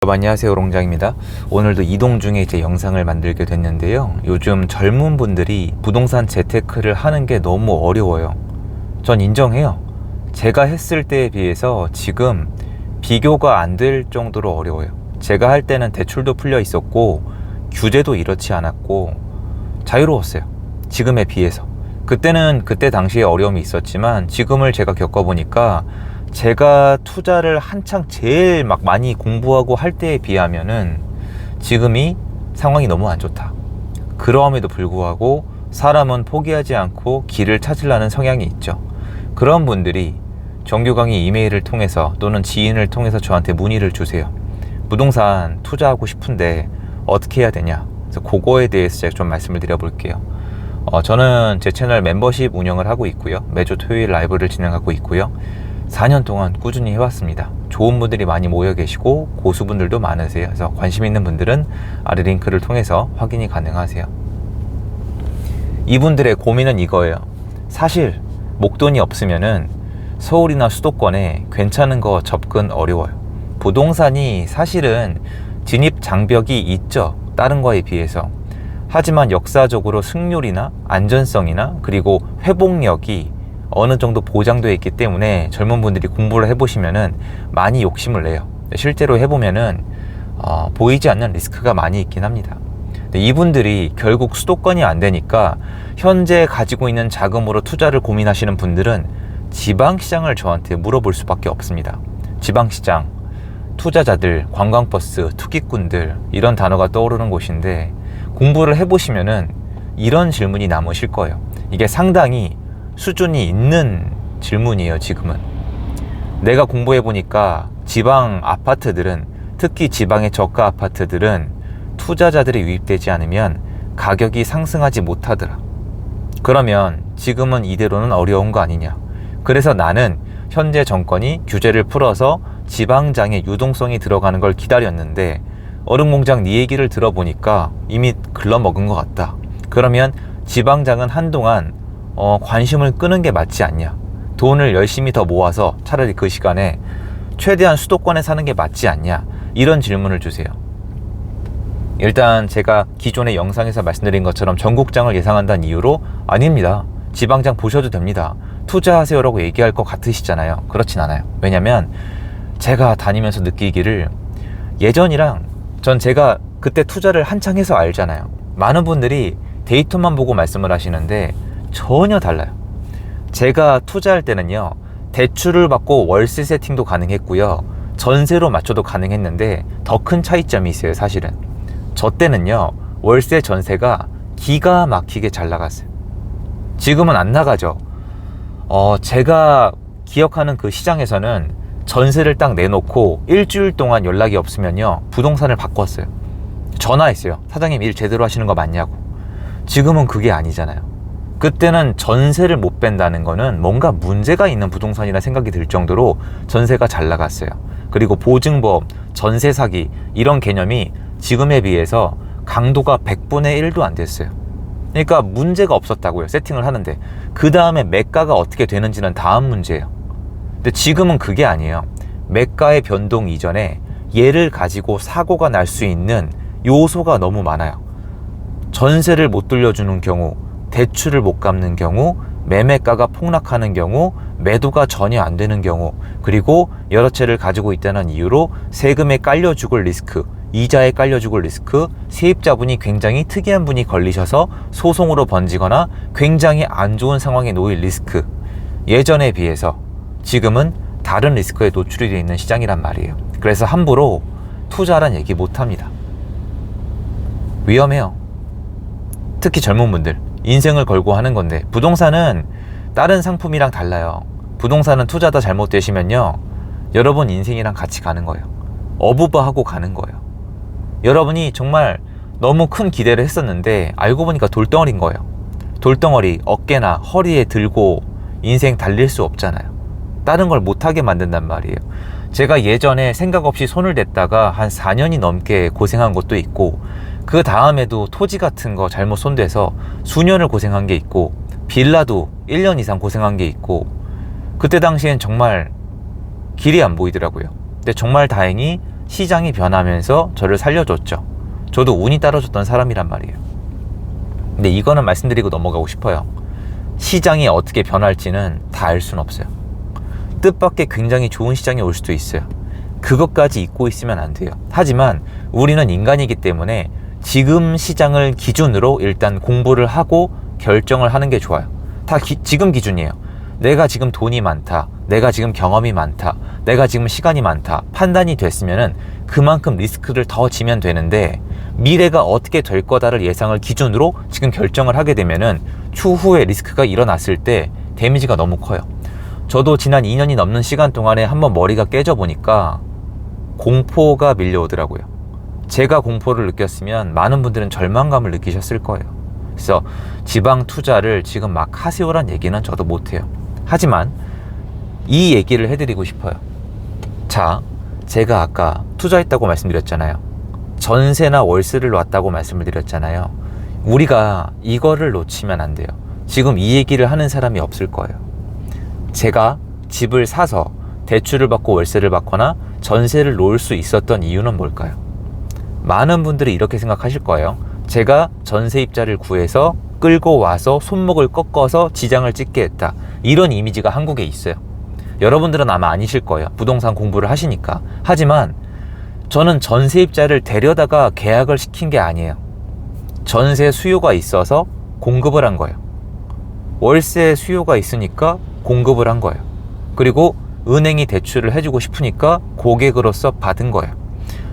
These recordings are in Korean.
안녕하세요, 롱장입니다. 오늘도 이동 중에 영상을 만들게 됐는데요. 요즘 젊은 분들이 부동산 재테크를 하는 게 너무 어려워요. 전 인정해요. 제가 했을 때에 비해서 지금 비교가 안 될 정도로 어려워요. 제가 할 때는 대출도 풀려 있었고 규제도 이렇지 않았고 자유로웠어요. 지금에 비해서. 그때는 그때 당시에 어려움이 있었지만 지금을 제가 겪어보니까 제가 투자를 한창 제일 많이 공부하고 할 때에 비하면은 지금이 상황이 너무 안 좋다. 그럼에도 불구하고 사람은 포기하지 않고 길을 찾으려는 성향이 있죠. 그런 분들이 정규 강의 이메일을 통해서 또는 지인을 통해서 저한테 문의를 주세요. 부동산 투자하고 싶은데 어떻게 해야 되냐. 그래서 그거에 대해서 제가 좀 말씀을 드려볼게요. 저는 제 채널 멤버십 운영을 하고 있고요. 매주 토요일 라이브를 진행하고 있고요. 4년 동안 꾸준히 해왔습니다. 좋은 분들이 많이 모여 계시고 고수분들도 많으세요. 그래서 관심 있는 분들은 아래 링크를 통해서 확인이 가능하세요. 이분들의 고민은 이거예요. 사실 목돈이 없으면은 서울이나 수도권에 괜찮은 거 접근 어려워요. 부동산이 사실은 진입 장벽이 있죠. 다른 거에 비해서. 하지만 역사적으로 승률이나 안전성이나 그리고 회복력이 어느 정도 보장되어 있기 때문에 젊은 분들이 공부를 해보시면은 많이 욕심을 내요. 실제로 해보면은 보이지 않는 리스크가 많이 있긴 합니다. 이분들이 결국 수도권이 안 되니까 현재 가지고 있는 자금으로 투자를 고민하시는 분들은 지방시장을 저한테 물어볼 수밖에 없습니다. 지방시장, 투자자들, 관광버스, 투기꾼들 이런 단어가 떠오르는 곳인데 공부를 해보시면은 이런 질문이 남으실 거예요. 이게 상당히 수준이 있는 질문이에요. 지금은 내가 공부해보니까 지방 아파트들은, 특히 지방의 저가 아파트들은 투자자들이 유입되지 않으면 가격이 상승하지 못하더라. 그러면 지금은 이대로는 어려운 거 아니냐. 그래서 나는 현재 정권이 규제를 풀어서 지방장의 유동성이 들어가는 걸 기다렸는데 얼음공장 네 얘기를 들어보니까 이미 글러먹은 것 같다. 그러면 지방장은 한동안 관심을 끄는 게 맞지 않냐. 돈을 열심히 더 모아서 차라리 그 시간에 최대한 수도권에 사는 게 맞지 않냐. 이런 질문을 주세요. 일단 제가 기존의 영상에서 말씀드린 것처럼 전국장을 예상한다는 이유로 아닙니다. 지방장 보셔도 됩니다. 투자하세요라고 얘기할 것 같으시잖아요. 그렇진 않아요. 왜냐면 제가 다니면서 느끼기를 예전이랑 전 제가 그때 투자를 한창 해서 알잖아요. 많은 분들이 데이터만 보고 말씀을 하시는데 전혀 달라요. 제가 투자할 때는요, 대출을 받고 월세 세팅도 가능했고요, 전세로 맞춰도 가능했는데 더 큰 차이점이 있어요. 사실은 저 때는요, 월세 전세가 기가 막히게 잘 나갔어요. 지금은 안 나가죠. 제가 기억하는 그 시장에서는 전세를 딱 내놓고 일주일 동안 연락이 없으면요, 부동산을 바꿨어요. 전화했어요. 사장님 일 제대로 하시는 거 맞냐고. 지금은 그게 아니잖아요. 그때는 전세를 못 뺀다는 거는 뭔가 문제가 있는 부동산이라 생각이 들 정도로 전세가 잘 나갔어요. 그리고 보증보험, 전세 사기 이런 개념이 지금에 비해서 강도가 100분의 1도 안 됐어요. 그러니까 문제가 없었다고요. 세팅을 하는데 그 다음에 매가가 어떻게 되는지는 다음 문제예요. 근데 지금은 그게 아니에요. 매가의 변동 이전에 얘를 가지고 사고가 날 수 있는 요소가 너무 많아요. 전세를 못 돌려주는 경우, 대출을 못 갚는 경우, 매매가가 폭락하는 경우, 매도가 전혀 안 되는 경우, 그리고 여러 채를 가지고 있다는 이유로 세금에 깔려 죽을 리스크, 이자에 깔려 죽을 리스크, 세입자분이 굉장히 특이한 분이 걸리셔서 소송으로 번지거나 굉장히 안 좋은 상황에 놓일 리스크. 예전에 비해서 지금은 다른 리스크에 노출이 되어 있는 시장이란 말이에요. 그래서 함부로 투자란 얘기 못 합니다. 위험해요. 특히 젊은 분들 인생을 걸고 하는 건데, 부동산은 다른 상품이랑 달라요. 부동산은 투자다 잘못되시면요, 여러분 인생이랑 같이 가는 거예요. 어부바하고 가는 거예요. 여러분이 정말 너무 큰 기대를 했었는데 알고 보니까 돌덩어리인 거예요. 돌덩어리 어깨나 허리에 들고 인생 달릴 수 없잖아요. 다른 걸 못하게 만든단 말이에요. 제가 예전에 생각 없이 손을 댔다가 한 4년이 넘게 고생한 것도 있고, 그 다음에도 토지 같은 거 잘못 손대서 수년을 고생한 게 있고, 빌라도 1년 이상 고생한 게 있고, 그때 당시엔 정말 길이 안 보이더라고요. 근데 정말 다행히 시장이 변하면서 저를 살려줬죠. 저도 운이 따라줬던 사람이란 말이에요. 근데 이거는 말씀드리고 넘어가고 싶어요. 시장이 어떻게 변할지는 다 알 수는 없어요. 뜻밖의 굉장히 좋은 시장이 올 수도 있어요. 그것까지 잊고 있으면 안 돼요. 하지만 우리는 인간이기 때문에 지금 시장을 기준으로 일단 공부를 하고 결정을 하는 게 좋아요. 다 지금 기준이에요. 내가 지금 돈이 많다, 내가 지금 경험이 많다, 내가 지금 시간이 많다 판단이 됐으면은 그만큼 리스크를 더 지면 되는데, 미래가 어떻게 될 거다를 예상을 기준으로 지금 결정을 하게 되면은 추후에 리스크가 일어났을 때 데미지가 너무 커요. 저도 지난 2년이 넘는 시간 동안에 한번 머리가 깨져 보니까 공포가 밀려오더라고요. 제가 공포를 느꼈으면 많은 분들은 절망감을 느끼셨을 거예요. 그래서 지방 투자를 지금 막 하세요란 얘기는 저도 못해요. 하지만 이 얘기를 해드리고 싶어요. 자, 제가 아까 투자했다고 말씀드렸잖아요. 전세나 월세를 놨다고 말씀을 드렸잖아요. 우리가 이거를 놓치면 안 돼요. 지금 이 얘기를 하는 사람이 없을 거예요. 제가 집을 사서 대출을 받고 월세를 받거나 전세를 놓을 수 있었던 이유는 뭘까요? 많은 분들이 이렇게 생각하실 거예요. 제가 전세입자를 구해서 끌고 와서 손목을 꺾어서 지장을 찍게 했다. 이런 이미지가 한국에 있어요. 여러분들은 아마 아니실 거예요. 부동산 공부를 하시니까. 하지만 저는 전세입자를 데려다가 계약을 시킨 게 아니에요. 전세 수요가 있어서 공급을 한 거예요. 월세 수요가 있으니까 공급을 한 거예요. 그리고 은행이 대출을 해주고 싶으니까 고객으로서 받은 거예요.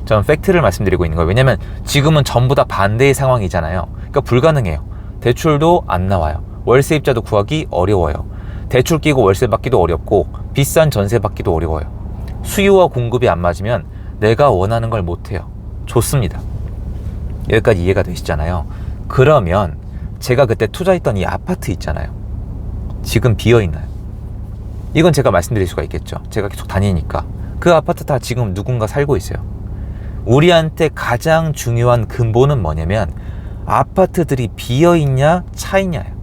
저는 팩트를 말씀드리고 있는 거예요. 왜냐면 지금은 전부 다 반대의 상황이잖아요. 그러니까 불가능해요. 대출도 안 나와요. 월세입자도 구하기 어려워요. 대출 끼고 월세 받기도 어렵고 비싼 전세 받기도 어려워요. 수요와 공급이 안 맞으면 내가 원하는 걸 못해요. 좋습니다. 여기까지 이해가 되시잖아요. 그러면 제가 그때 투자했던 이 아파트 있잖아요. 지금 비어있나요? 이건 제가 말씀드릴 수가 있겠죠. 제가 계속 다니니까. 그 아파트 다 지금 누군가 살고 있어요. 우리한테 가장 중요한 근본은 뭐냐면 아파트들이 비어있냐 차있냐예요.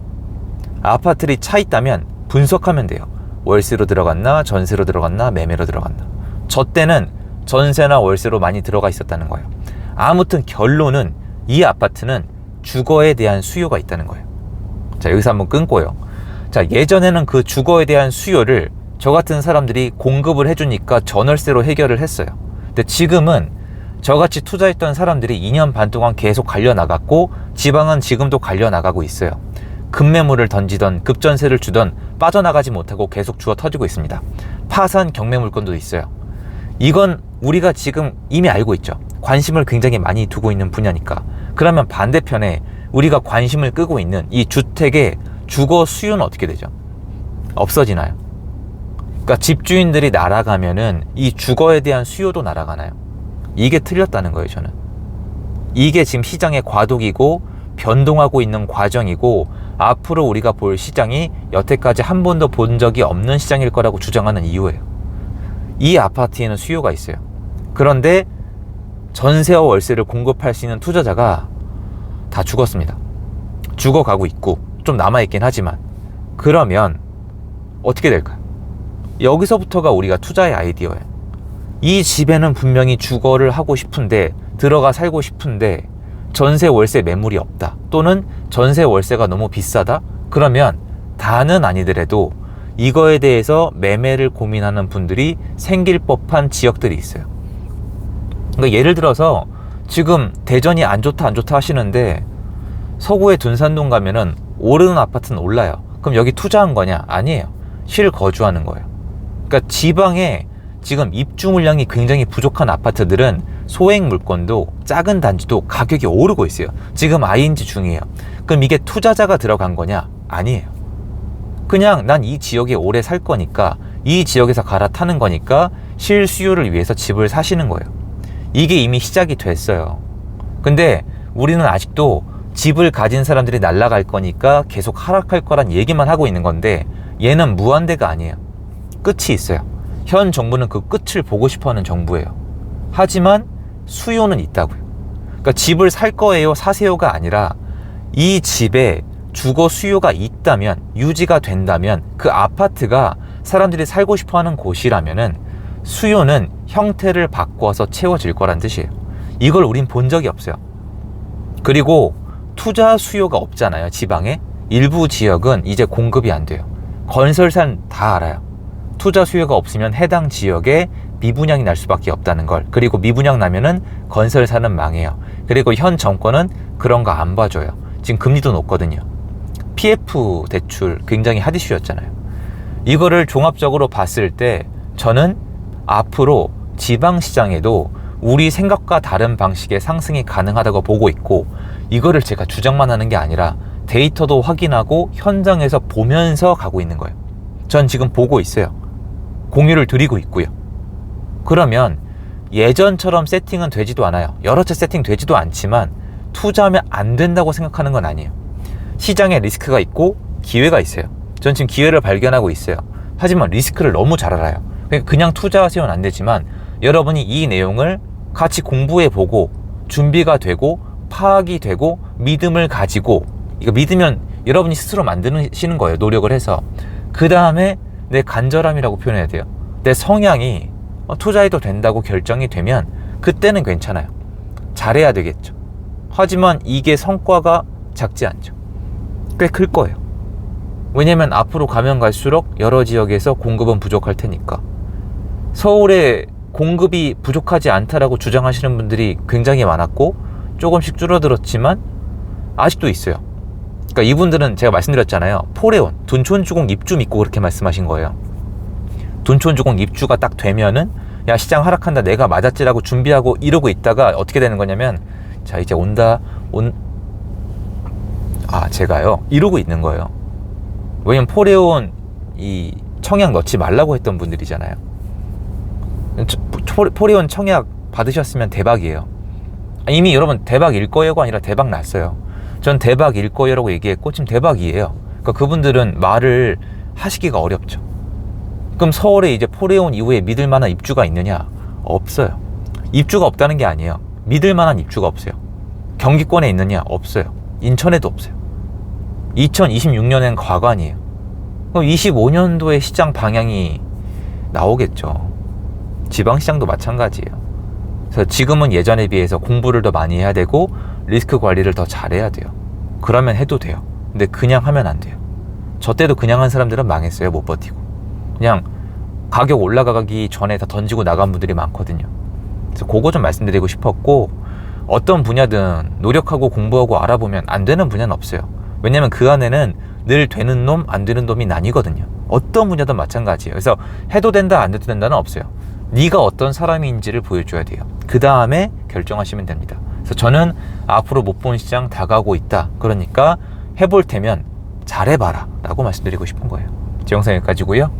아파트들이 차있다면 분석하면 돼요. 월세로 들어갔나 전세로 들어갔나 매매로 들어갔나. 저 때는 전세나 월세로 많이 들어가 있었다는 거예요. 아무튼 결론은 이 아파트는 주거에 대한 수요가 있다는 거예요. 자, 여기서 한번 끊고요. 자, 예전에는 그 주거에 대한 수요를 저 같은 사람들이 공급을 해주니까 전월세로 해결을 했어요. 근데 지금은 저같이 투자했던 사람들이 2년 반 동안 계속 갈려나갔고 지방은 지금도 갈려나가고 있어요. 급매물을 던지던 급전세를 주던 빠져나가지 못하고 계속 주워 터지고 있습니다. 파산 경매물건도 있어요. 이건 우리가 지금 이미 알고 있죠. 관심을 굉장히 많이 두고 있는 분야니까. 그러면 반대편에 우리가 관심을 끄고 있는 이 주택의 주거 수요는 어떻게 되죠? 없어지나요? 그러니까 집주인들이 날아가면은 이 주거에 대한 수요도 날아가나요? 이게 틀렸다는 거예요, 저는. 이게 지금 시장의 과도기고 변동하고 있는 과정이고 앞으로 우리가 볼 시장이 여태까지 한 번도 본 적이 없는 시장일 거라고 주장하는 이유예요. 이 아파트에는 수요가 있어요. 그런데 전세와 월세를 공급할 수 있는 투자자가 다 죽었습니다. 죽어가고 있고 좀 남아있긴 하지만, 그러면 어떻게 될까요? 여기서부터가 우리가 투자의 아이디어예요. 이 집에는 분명히 주거를 하고 싶은데, 들어가 살고 싶은데 전세 월세 매물이 없다, 또는 전세 월세가 너무 비싸다. 그러면 다는 아니더라도 이거에 대해서 매매를 고민하는 분들이 생길 법한 지역들이 있어요. 그러니까 예를 들어서 지금 대전이 안 좋다 하시는데 서구의 둔산동 가면은 오르는 아파트는 올라요. 그럼 여기 투자한 거냐? 아니에요. 실거주하는 거예요. 그러니까 지방에 지금 입주 물량이 굉장히 부족한 아파트들은 소액 물건도 작은 단지도 가격이 오르고 있어요. 지금 ING 중이에요. 그럼 이게 투자자가 들어간 거냐? 아니에요. 그냥 난 이 지역에 오래 살 거니까, 이 지역에서 갈아타는 거니까 실수요를 위해서 집을 사시는 거예요. 이게 이미 시작이 됐어요. 근데 우리는 아직도 집을 가진 사람들이 날아갈 거니까 계속 하락할 거란 얘기만 하고 있는 건데, 얘는 무한대가 아니에요. 끝이 있어요. 현 정부는 그 끝을 보고 싶어하는 정부예요. 하지만 수요는 있다고요. 그러니까 집을 살 거예요, 사세요가 아니라 이 집에 주거 수요가 있다면, 유지가 된다면, 그 아파트가 사람들이 살고 싶어하는 곳이라면은 수요는 형태를 바꿔서 채워질 거란 뜻이에요. 이걸 우린 본 적이 없어요. 그리고 투자 수요가 없잖아요. 지방에 일부 지역은 이제 공급이 안 돼요. 건설사는 다 알아요. 투자 수요가 없으면 해당 지역에 미분양이 날 수밖에 없다는 걸. 그리고 미분양 나면은 건설사는 망해요. 그리고 현 정권은 그런 거 안 봐줘요. 지금 금리도 높거든요. PF 대출 굉장히 핫 이슈였잖아요. 이거를 종합적으로 봤을 때 저는 앞으로 지방시장에도 우리 생각과 다른 방식의 상승이 가능하다고 보고 있고, 이거를 제가 주장만 하는 게 아니라 데이터도 확인하고 현장에서 보면서 가고 있는 거예요. 전 지금 보고 있어요. 공유를 드리고 있고요. 그러면 예전처럼 세팅은 되지도 않아요. 여러 채 세팅 되지도 않지만 투자하면 안 된다고 생각하는 건 아니에요. 시장에 리스크가 있고 기회가 있어요. 전 지금 기회를 발견하고 있어요. 하지만 리스크를 너무 잘 알아요. 그냥 투자하시면 안 되지만 여러분이 이 내용을 같이 공부해 보고 준비가 되고 파악이 되고 믿음을 가지고, 이거 믿으면 여러분이 스스로 만드시는 거예요. 노력을 해서. 그 다음에 내 간절함이라고 표현해야 돼요. 내 성향이 투자해도 된다고 결정이 되면 그때는 괜찮아요. 잘해야 되겠죠. 하지만 이게 성과가 작지 않죠. 꽤 클 거예요. 왜냐면 앞으로 가면 갈수록 여러 지역에서 공급은 부족할 테니까. 서울에 공급이 부족하지 않다라고 주장하시는 분들이 굉장히 많았고 조금씩 줄어들었지만 아직도 있어요. 그러니까 이분들은 제가 말씀드렸잖아요. 포레온, 둔촌주공 입주 믿고 그렇게 말씀하신 거예요. 둔촌주공 입주가 딱 되면은 야, 시장 하락한다, 내가 맞았지라고 준비하고 이러고 있다가 어떻게 되는 거냐면, 자, 이제 제가요 이러고 있는 거예요. 왜냐면 포레온 이 청약 넣지 말라고 했던 분들이잖아요. 포레온 청약 받으셨으면 대박이에요. 이미 여러분 대박일 거예요가 아니라 대박 났어요. 전 대박일 거예요라고 얘기했고 지금 대박이에요. 그러니까 그분들은 말을 하시기가 어렵죠. 그럼 서울에 이제 포레온 이후에 믿을 만한 입주가 있느냐? 없어요. 입주가 없다는 게 아니에요. 믿을 만한 입주가 없어요. 경기권에 있느냐? 없어요. 인천에도 없어요. 2026년엔 과관이에요. 그럼 25년도에 시장 방향이 나오겠죠. 지방시장도 마찬가지예요. 그래서 지금은 예전에 비해서 공부를 더 많이 해야 되고 리스크 관리를 더 잘해야 돼요. 그러면 해도 돼요. 근데 그냥 하면 안 돼요. 저 때도 그냥 한 사람들은 망했어요. 못 버티고. 그냥 가격 올라가기 전에 다 던지고 나간 분들이 많거든요. 그래서 그거 좀 말씀드리고 싶었고, 어떤 분야든 노력하고 공부하고 알아보면 안 되는 분야는 없어요. 왜냐면 그 안에는 늘 되는 놈, 안 되는 놈이 나뉘거든요. 어떤 분야든 마찬가지예요. 그래서 해도 된다, 안 해도 된다는 없어요. 네가 어떤 사람인지를 보여줘야 돼요. 그 다음에 결정하시면 됩니다. 그래서 저는 앞으로 못 본 시장 다가오고 있다. 그러니까 해볼 테면 잘해봐라 라고 말씀드리고 싶은 거예요. 제 영상 여기까지고요.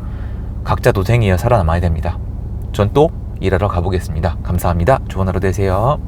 각자 도생이어 살아남아야 됩니다. 전 또 일하러 가보겠습니다. 감사합니다. 좋은 하루 되세요.